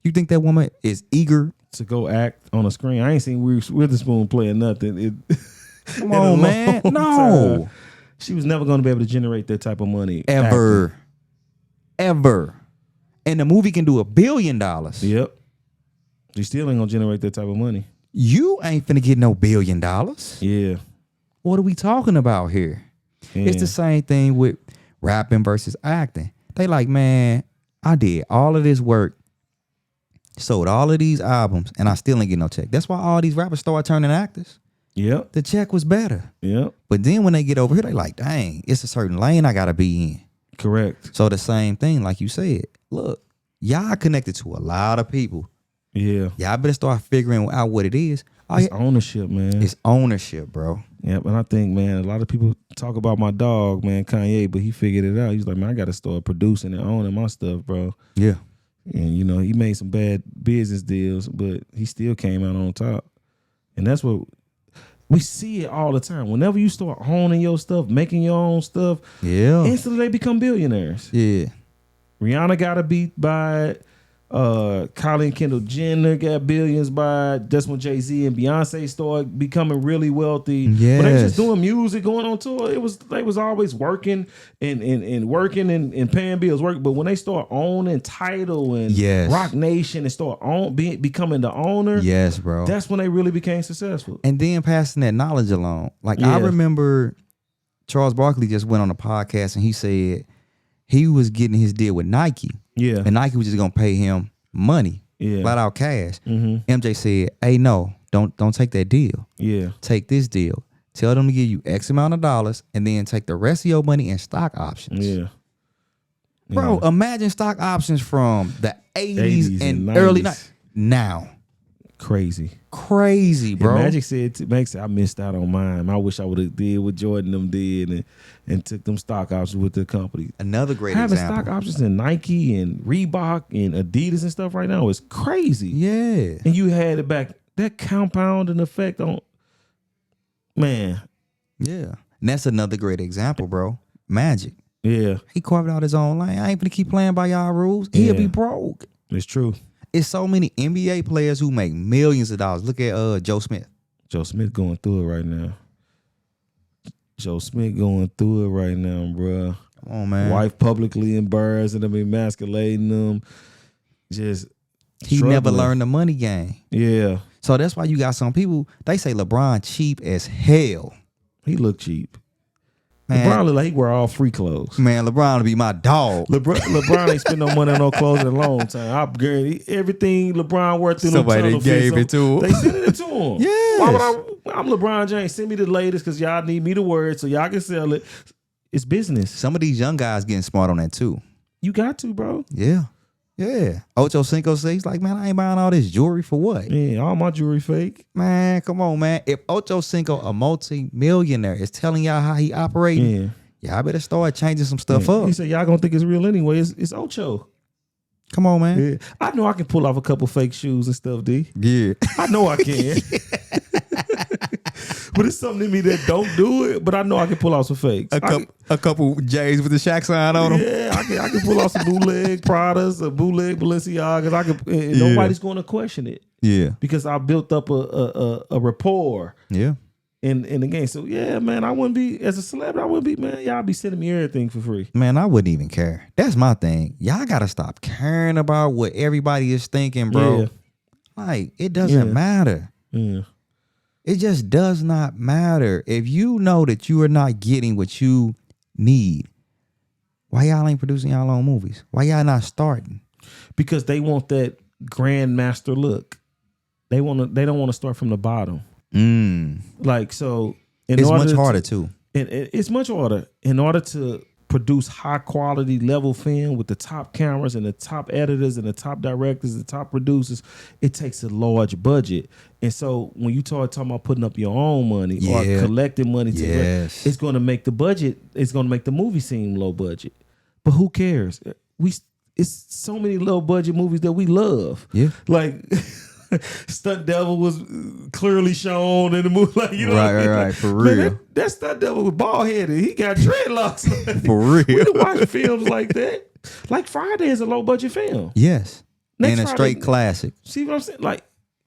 You think that woman is eager? To go act on a screen. I ain't seen Reese Witherspoon playing nothing. Come on, man. No. Time. She was never going to be able to generate that type of money. Ever. acting. Ever. And the movie can do $1 billion. Yep. She still ain't going to generate that type of money. You ain't finna get no $1 billion. Yeah. What are we talking about here? Yeah. It's the same thing with rapping versus acting. They like, man, I did all of this work, sold all of these albums, and I still ain't get no check. That's why all these rappers start turning actors. Yep. The check was better. Yep. But then when they get over here, they like, dang, it's a certain lane I gotta be in. Correct. So the same thing, like you said, look, y'all connected to a lot of people. Yeah. Y'all better start figuring out what it is. It's ownership, man. It's ownership, bro. Yep. And I think, man, a lot of people talk about my dog, man, Kanye, but he figured it out. He's like, man, I got to start producing and owning my stuff, bro. Yeah. And, you know, he made some bad business deals, but he still came out on top. And that's what we see it all the time. Whenever you start owning your stuff, making your own stuff, Yeah. instantly they become billionaires. Yeah. Rihanna got a beat by it. Kylie Kendall Jenner got billions by it. That's when Jay-Z and Beyonce started becoming really wealthy. But they was just doing music, going on tour. They was always working and working and paying bills, But when they start owning Tidal and Yes. Rock Nation and start becoming the owner, Yes, bro. that's when they really became successful. And then passing that knowledge along. Like I Yeah. remember Charles Barkley just went on a podcast and he said he was getting his deal with Nike. Yeah. And Nike was just gonna pay him money. Yeah. Flat out cash. Mm-hmm. MJ said, hey, no, don't take that deal. Yeah. Take this deal. Tell them to give you X amount of dollars and then take the rest of your money in stock options. Yeah. Bro, Yeah. imagine stock options from the 80s, 80s and and early 90s. 90s. Now. Crazy. Crazy, bro. Yeah, Magic said I missed out on mine. I wish I would have did what Jordan them did and took them stock options with the company. Another great Having example. stock options in Nike and Reebok and Adidas and stuff right now is crazy. Yeah. And you had it back. That compounding effect on, man. Yeah. And that's another great example, bro. Magic. Yeah, He carved out his own lane. I ain't gonna keep playing by y'all rules. He'll Yeah. be broke. it's true. It's so many NBA players who make millions of dollars. Look at Joe Smith. Joe Smith going through it right now. Joe Smith going through it right now, bruh. Come on, man. Wife publicly embarrassing them, emasculating them. Just He Struggling. never learned the money game. Yeah. So that's why you got some people, they say LeBron cheap as hell. He look cheap. Man, LeBron look like he wear all free clothes. man, LeBron will be my dog. LeBron ain't spent no money on no clothes in a long time. I guarantee everything LeBron worth through Somebody them gave it to him. They sent it to him. Yes. Why would I'm LeBron James. Send me the latest because y'all need me to wear it so y'all can sell it. It's business. Some of these young guys getting smart on that too. You got to, bro. Yeah. Yeah. Ocho Cinco says like, man, I ain't buying all this jewelry for what? Yeah, all my jewelry fake. Man, come on, man. If Ocho Cinco, a multi-millionaire, is telling y'all how he operating, y'all better start changing some stuff up. He said y'all gonna think it's real anyway. It's Ocho. Come on, man. Yeah. I know I can pull off a couple fake shoes and stuff, D. Yeah. I know I can. But it's something in me that don't do it, but I know I can pull out some fakes. A couple J's with the Shaq sign on them. Yeah, I can pull out some bootleg Pradas, a bootleg Balenciagas. And nobody's going to question it. Yeah. Because I built up a rapport Yeah. in the game. So yeah, man, I wouldn't be as a celebrity. I wouldn't be, man. Y'all be sending me everything for free. Man, I wouldn't even care. That's my thing. Y'all gotta stop caring about what everybody is thinking, bro. Yeah. Like, it doesn't matter. Yeah. It just does not matter. If you know that you are not getting what you need, why y'all ain't producing y'all own movies? Why y'all not starting? Because they want that grandmaster look. They don't want to start from the bottom. Like, so It's much harder too. It's much harder. In order to produce high quality level film with the top cameras and the top editors and the top directors, the top producers, it takes a large budget. And so when you talking about putting up your own money or collecting money to it's going to make the budget, it's going to make the movie seem low budget. But who cares? It's so many low budget movies that we love. Yeah. Like Stunt Devil was clearly shown in the movie. Like, you know right. For real. Man, that Stunt Devil was bald headed. He got dreadlocks. For real. We done watch films like that. Like Friday is a low budget film. Yes. Next and a straight classic. See what I'm saying? Like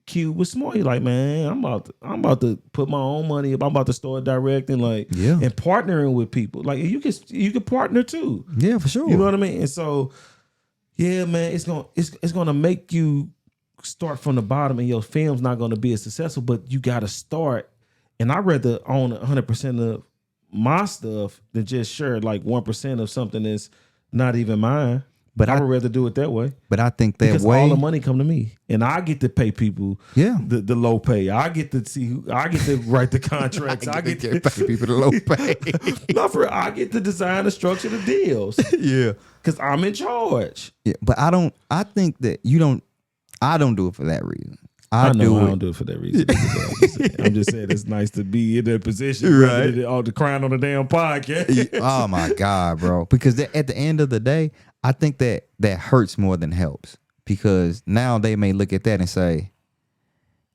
Q was smart. He like, man, I'm about to put my own money up. I'm about to start directing, like, and partnering with people. Like you can partner too. Yeah, for sure. You know what I mean? And so, yeah, man, it's gonna make you start from the bottom, and your film's not gonna be as successful. But you got to start. And I'd rather own 100% of my stuff than just share like 1% of something that's not even mine. But I would rather do it that way. But I think that because way, all the money come to me, and I get to pay people. Yeah, the low pay. I get to see. I get to write the contracts. I get to pay people the low pay. Not for. I get to design and structure the deals. Yeah, because I'm in charge. Yeah, but I don't. I think that you don't. I don't do it for that reason. I don't do it for that reason. I'm just saying it's nice to be in that position, right? All the crying on the damn podcast. Oh my God, bro! Because at the end of the day, I think that hurts more than helps, because now they may look at that and say,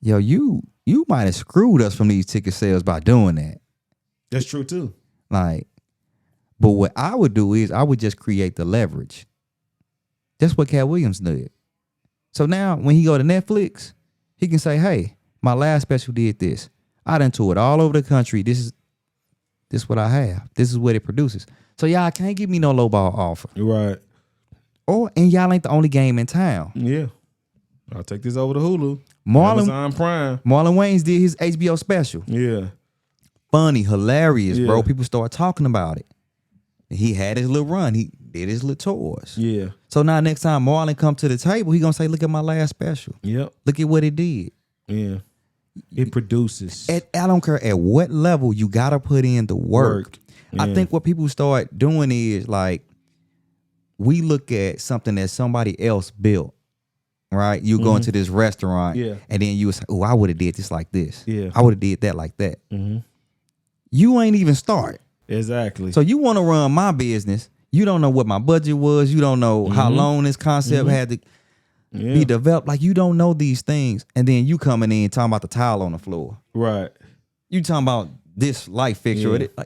yo, you might have screwed us from these ticket sales by doing that. That's true too. Like, but what I would do is I would just create the leverage. That's what Cat Williams did. So now when he go to Netflix, he can say, hey, my last special did this. I done toured all over the country. This is what I have. This is what it produces. So y'all can't give me no lowball offer. Right. And y'all ain't the only game in town. Yeah. I'll take this over to Hulu. Amazon Prime. Marlon Wayans did his HBO special. Yeah. Funny, hilarious, bro. People start talking about it. He had his little run. He did his little tours. Yeah. So now next time Marlon come to the table, he gonna say, look at my last special. Yep. Look at what it did. Yeah. It produces. I don't care at what level, you gotta put in the work. Yeah. I think what people start doing is like, we look at something that somebody else built, right? You go into this restaurant, and then you say, oh, I would have did this like this. Yeah. I would have did that like that. You ain't even start. Exactly. So you want to run my business. You don't know what my budget was. You don't know how long this concept had to be developed. Like, you don't know these things. And then you coming in talking about the tile on the floor. Right. You talking about this light fixture. Yeah.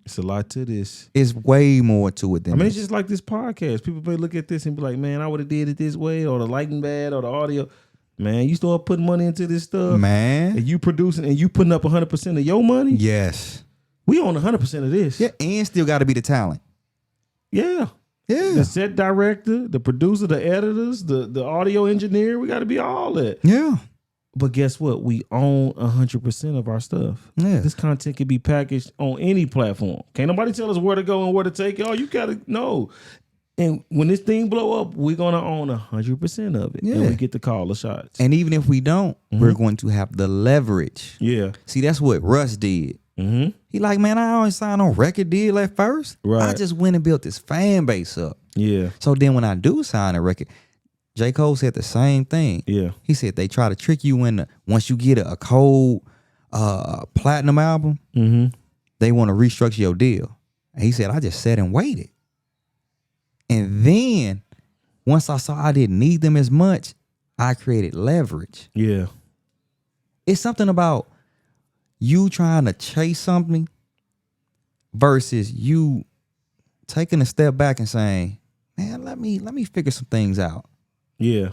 It's a lot to this. It's way more to it than it's just like this podcast. People may look at this and be like, man, I would have did it this way, or the lighting bad, or the audio. Man, you start putting money into this stuff. Man. And you producing and you putting up 100% of your money. Yes. We own 100% of this. Yeah, and still got to be the talent. Yeah. Yeah. The set director, the producer, the editors, the audio engineer. We got to be all that. Yeah. But guess what? We own 100% of our stuff. Yeah. This content can be packaged on any platform. Can't nobody tell us where to go and where to take it. Oh, you gotta know. And when this thing blow up, we're gonna own 100% of it. Yeah. And we get to call the shots. And even if we don't, we're going to have the leverage. Yeah. See, that's what Russ did. Mm-hmm. He like, man, I always signed on record deal at first. Right. I just went and built this fan base up. Yeah. So then when I do sign a record, J. Cole said the same thing. Yeah. He said they try to trick you in once you get a cold platinum album, Mm-hmm. they want to restructure your deal. And he said, I just sat and waited. And then once I saw I didn't need them as much, I created leverage. Yeah. It's something about you trying to chase something versus you taking a step back and saying, man, let me figure some things out. Yeah.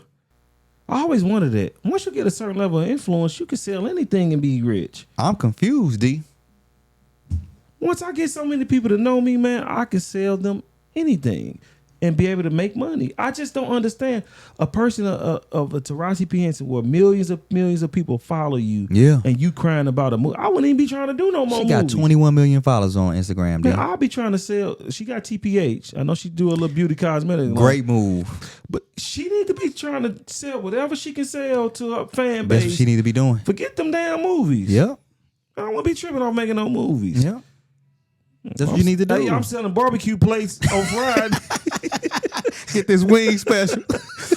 I always wanted that. Once you get a certain level of influence, you can sell anything and be rich. I'm confused, D. Once I get so many people to know me, man, I can sell them anything and be able to make money. I just don't understand a person of a Taraji P. Henson where millions of people follow you. Yeah. And you crying about a movie. I wouldn't even be trying to do no more She got movies. 21 million followers on Instagram, D. Man, I'll be trying to sell. She got TPH. I know she do a little beauty cosmetic. Great move. But she need to be trying to sell whatever she can sell to her fan That's base. what she need to be doing. Forget them damn movies. Yep. I don't want to be tripping off making no movies. Yep. That's what you need to do. Hey, I'm selling barbecue plates on Friday. Get this wing special.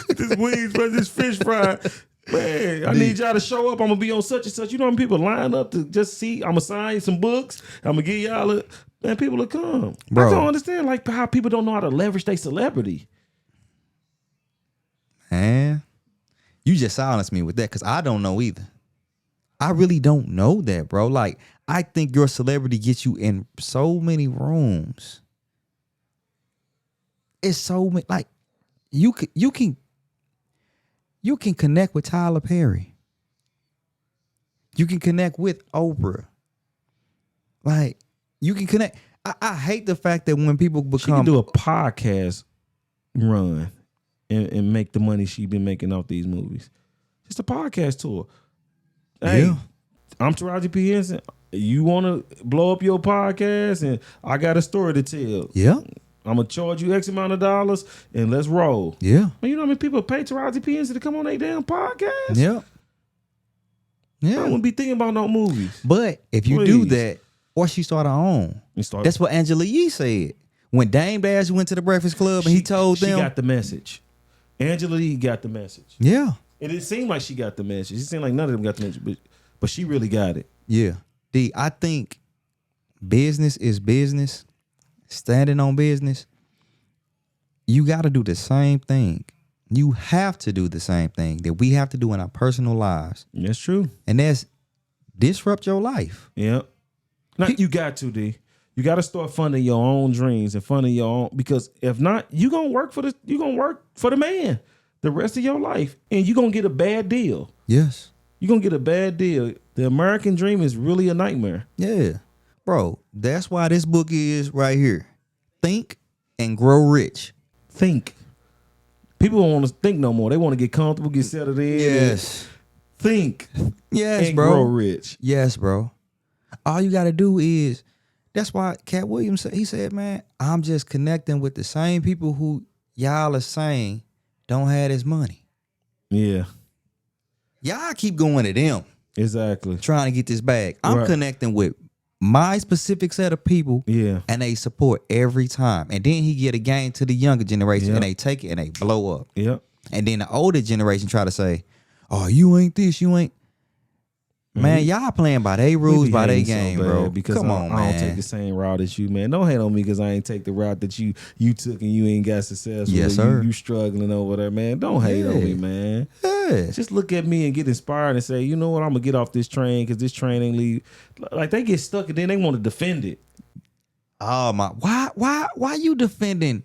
This wings, but this fish fry. Man, I need y'all to show up. I'm gonna be on such and such. You know how many people line up to just see? I'm gonna sign you some books. I'm gonna give y'all man, people will come. Bro. I don't understand like how people don't know how to leverage their celebrity. Man, you just silenced me with that because I don't know either. I really don't know that, bro. Like, I think your celebrity gets you in so many rooms. It's so many. Like, you can connect with Tyler Perry. You can connect with Oprah. Like, you can connect. I hate the fact that when people She can become do a podcast run and make the money she been making off these movies. Just a podcast tour. Hey, Yeah. I'm Taraji P. Henson. You want to blow up your podcast, and I got a story to tell. yeah, I'm gonna charge you X amount of dollars, and let's roll. yeah, Man, you know how many people pay Taraji P. Henson to come on their damn podcast? yeah, I yeah. wouldn't be thinking about no movies. But if you do Please. that, or she start her own. And start- That's what Angela Yee said. When Dame Dash went to the Breakfast Club and he told them. she got the message. Angela Lee got the message. Yeah. And it seemed like she got the message. It seemed like none of them got the message, but she really got it. Yeah. D, I think business is business. Standing on business. You got to do the same thing. You have to do the same thing that we have to do in our personal lives. That's true. And that's disrupt your life. Yep. Now, you got to, D. You got to start funding your own dreams and funding your own, because if not, you're going to work for the man the rest of your life, and you're going to get a bad deal. Yes. You're going to get a bad deal. The American dream is really a nightmare. Yeah. Bro, that's why this book is right here. Think and Grow Rich. Think. People don't want to think no more. They want to get comfortable, get settled in. Yes. Think Yes, and bro. grow rich. Yes, bro. All you got to do is, that's why Cat Williams said, he said, man, I'm just connecting with the same people who y'all are saying don't have this money. Yeah, Y'all keep going to them exactly. trying to get this bag. I'm Right. connecting with my specific set of people, Yeah, and they support every time. And then he get a game to the younger generation, Yeah. and they take it and they blow up. yep. And then the older generation try to say, oh, you ain't this, you ain't. Man, y'all playing by their rules, We be by their hating so game, bad bro. Because Come I, on, I man. don't take the same route as you, man. Don't hate on me because I ain't take the route that you took and you ain't got success. Yes, sir. You struggling over there, man. Don't hate on me, Yeah. man. Yeah. Just look at me and get inspired and say, you know what, I'm gonna get off this train because this train ain't leave. Like they get stuck and then they want to defend it. Oh my! Why you defending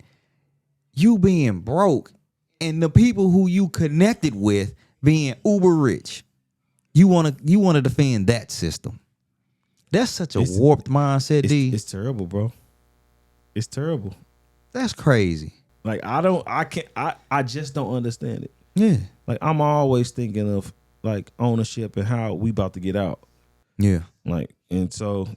you being broke and the people who you connected with being uber rich? You wanna defend that system? That's such a warped mindset, D. It's terrible, bro. It's terrible. That's crazy. Like I just don't understand it. Yeah. Like I'm always thinking of like ownership and how we about to get out. Yeah. Like, and so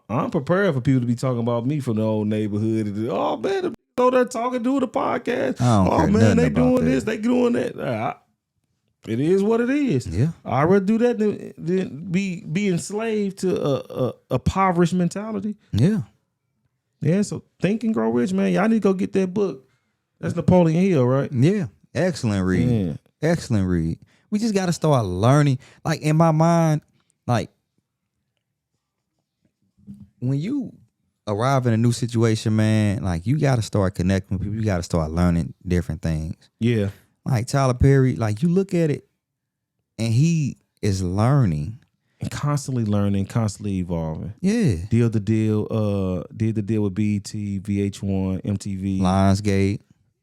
I'm prepared for people to be talking about me from the old neighborhood. And, oh man, they're talking, doing the podcast. I don't Oh care man, nothing they about doing that. this, they doing that. It is what it is. Yeah. I'd rather do that than be enslaved to a impoverished mentality. Yeah. Yeah, so Think and Grow Rich, man. Y'all need to go get that book. That's Napoleon Hill, right? Yeah. Excellent read. Yeah. Excellent read. We just got to start learning. Like in my mind, like when you arrive in a new situation, man, like you got to start connecting with people. You got to start learning different things. Yeah. Like Tyler Perry, like you look at it and he is learning. And constantly learning, constantly evolving. Yeah. Did the deal with BET, VH1, MTV. Lionsgate.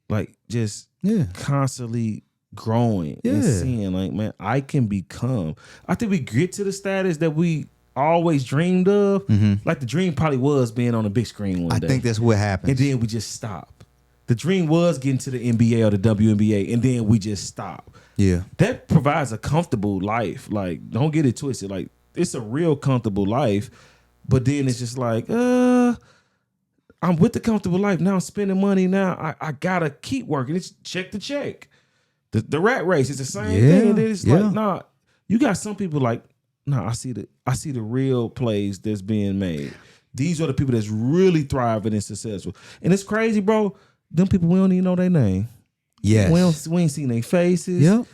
Like just Yeah. constantly growing and Yeah. seeing like, man, I can become. I think we get to the status that we always dreamed of. Like the dream probably was being on a big screen one day. I think that's what happens. And then we just stop. The dream was getting to the NBA or the WNBA, and then we just stop. Yeah. That provides a comfortable life. Like, don't get it twisted. Like, it's a real comfortable life, but then it's just like, I'm with the comfortable life. Now I'm spending money. Now I gotta keep working. It's check to check. The rat race is the same thing. And then it's like, nah, you got some people like, nah, I see the real plays that's being made. These are the people that's really thriving and successful. And it's crazy, bro. Them people, we don't even know their name. Yes. We ain't seen their faces. Yep.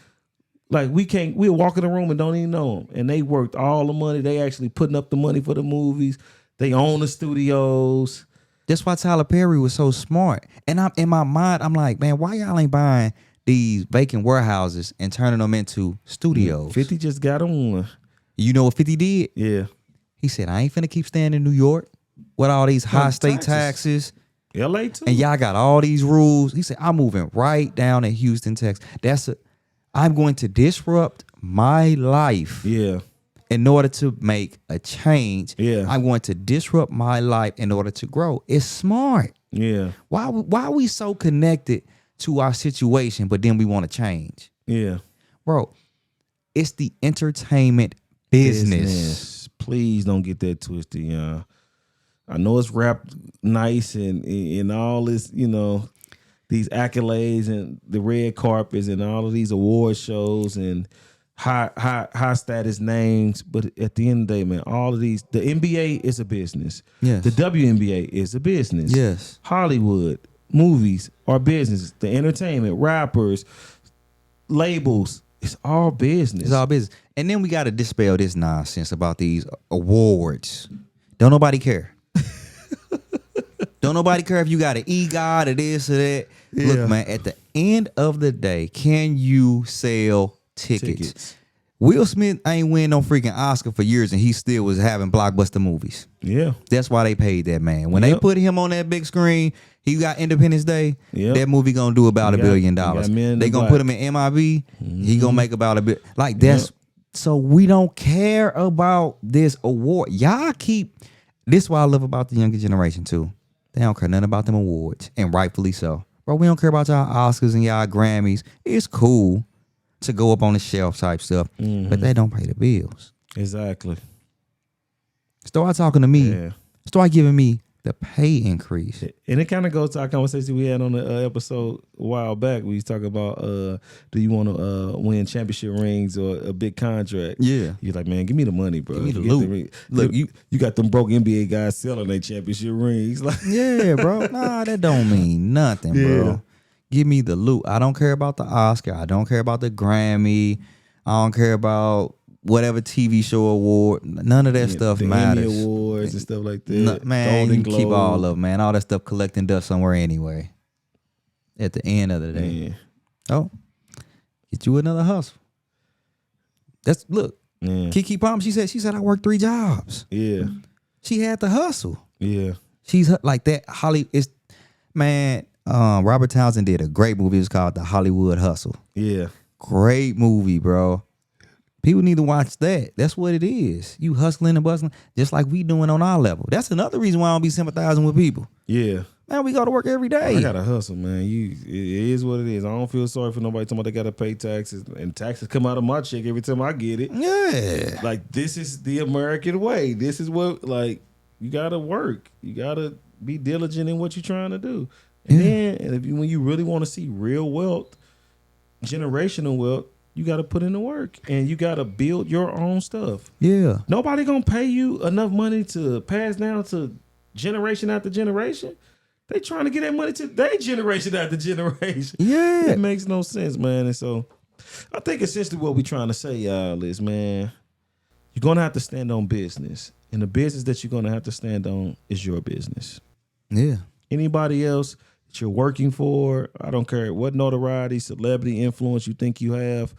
Like we'll walk in the room and don't even know them. And they worked all the money. They actually putting up the money for the movies. They own the studios. That's why Tyler Perry was so smart. And I'm in my mind, I'm like, man, why y'all ain't buying these vacant warehouses and turning them into studios? 50 just got on one. You know what 50 did? Yeah. He said, I ain't finna keep staying in New York with all these high state taxes. LA too. And y'all got all these rules. He said, I'm moving right down in Houston, Texas. I'm going to disrupt my life. Yeah. In order to make a change. Yeah. I'm going to disrupt my life in order to grow. It's smart. Yeah. Why are we so connected to our situation, but then we want to change? Yeah. Bro, it's the entertainment business. Please don't get that twisted, y'all. I know it's wrapped nice and all this, you know, these accolades and the red carpets and all of these award shows and high status names. But at the end of the day, man, all of these, the NBA is a business. Yes. The WNBA is a business. Yes. Hollywood, movies are business. The entertainment, rappers, labels, it's all business. It's all business. And then we got to dispel this nonsense about these awards. Don't nobody care. Don't nobody care if you got an EGOT or this or that. Yeah. Look, man, at the end of the day, can you sell tickets? Will Smith ain't win no freaking Oscar for years, and he still was having blockbuster movies. Yeah. That's why they paid that man. When they put him on that big screen, he got Independence Day. Yep. That movie gonna do about $1 billion. They gonna put him in MIB. He gonna make about $1 billion. Like that's so we don't care about this award. Y'all keep this. Is what I love about the younger generation too. They don't care nothing about them awards, and rightfully so. Bro, we don't care about y'all Oscars and y'all Grammys. It's cool to go up on the shelf type stuff, but they don't pay the bills. Exactly. Start talking to me. Yeah. Start giving me the pay increase. And it kind of goes to our conversation we had on the episode a while back. We was talking about, do you want to win championship rings or a big contract? Yeah. You're like, man, give me the money, bro. Give me the Get loot. ring. Look, you got them broke NBA guys selling their championship rings. Like, Yeah, bro. Nah, that don't mean nothing, bro. Give me the loot. I don't care about the Oscar. I don't care about the Grammy. I don't care about whatever TV show award. None of that stuff the matters. Emmy Awards and stuff like that. No, man, Golden you can keep Globe. all of them, man. All that stuff collecting dust somewhere anyway. At the end of the day. Yeah. Oh, get you another hustle. That's look. Yeah. Keke Palmer, she said I worked 3 jobs. Yeah. She had to hustle. Yeah. She's like that. Robert Townsend did a great movie. It was called The Hollywood Hustle. Yeah. Great movie, bro. People need to watch that. That's what it is. You hustling and bustling, just like we doing on our level. That's another reason why I don't be sympathizing with people. Yeah. Man, we go to work every day. I gotta hustle, man. It is what it is. I don't feel sorry for nobody talking about they gotta pay taxes, and taxes come out of my check every time I get it. Yeah. Like, this is the American way. This is what, like, you gotta work. You gotta be diligent in what you're trying to do. And then when you really want to see real wealth, generational wealth, you gotta put in the work, and you gotta build your own stuff. Yeah. Nobody gonna pay you enough money to pass down to generation after generation. They trying to get that money to their generation after generation. Yeah. It makes no sense, man. And so I think essentially what we're trying to say, y'all, is, man, you're going to have to stand on business. And the business that you're going to have to stand on is your business. Yeah. Anybody else that you're working for, I don't care what notoriety, celebrity, influence you think you have,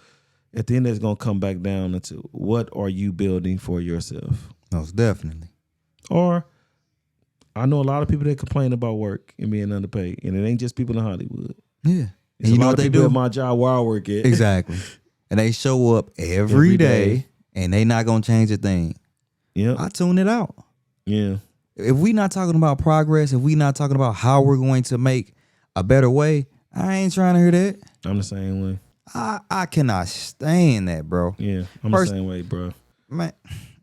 at the end it's going to come back down into what are you building for yourself? Most definitely. Or I know a lot of people that complain about work and being underpaid, and it ain't just people in Hollywood. Yeah. It's And you a know lot what of they people do? at my job where I work at. Exactly. And they show up every Every day, day. and they not gonna change a thing. Yeah. I tune it out. Yeah. If we not talking about progress, if we not talking about how we're going to make a better way, I ain't trying to hear that. I'm the same way. I cannot stand that, bro. Yeah. I'm First- the same way, bro. Man,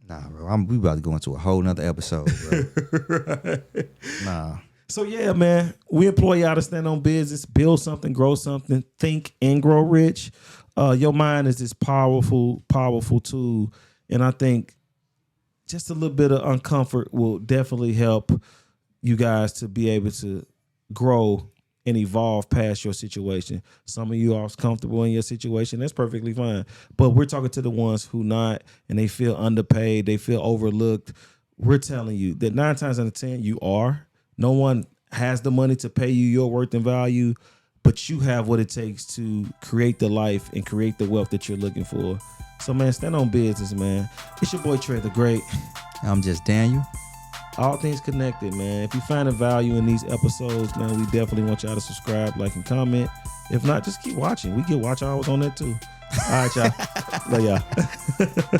nah, bro. We about to go into a whole nother episode, bro. Nah. So yeah, man, we employ y'all to stand on business, build something, grow something, think and grow rich. Your mind is this powerful tool. And I think just a little bit of uncomfort will definitely help you guys to be able to grow and evolve past your situation. Some of you are comfortable in your situation. That's perfectly fine. But we're talking to the ones who not, and they feel underpaid. They feel overlooked. We're telling you that 9 times out of 10, you are. No one has the money to pay you your worth and value, but you have what it takes to create the life and create the wealth that you're looking for. So, man, stand on business, man. It's your boy, Trey the Great. I'm just Daniel. All things connected, man. If you find a value in these episodes, man, we definitely want y'all to subscribe, like, and comment. If not, just keep watching. We get watch hours on that too. All right, y'all. Love y'all.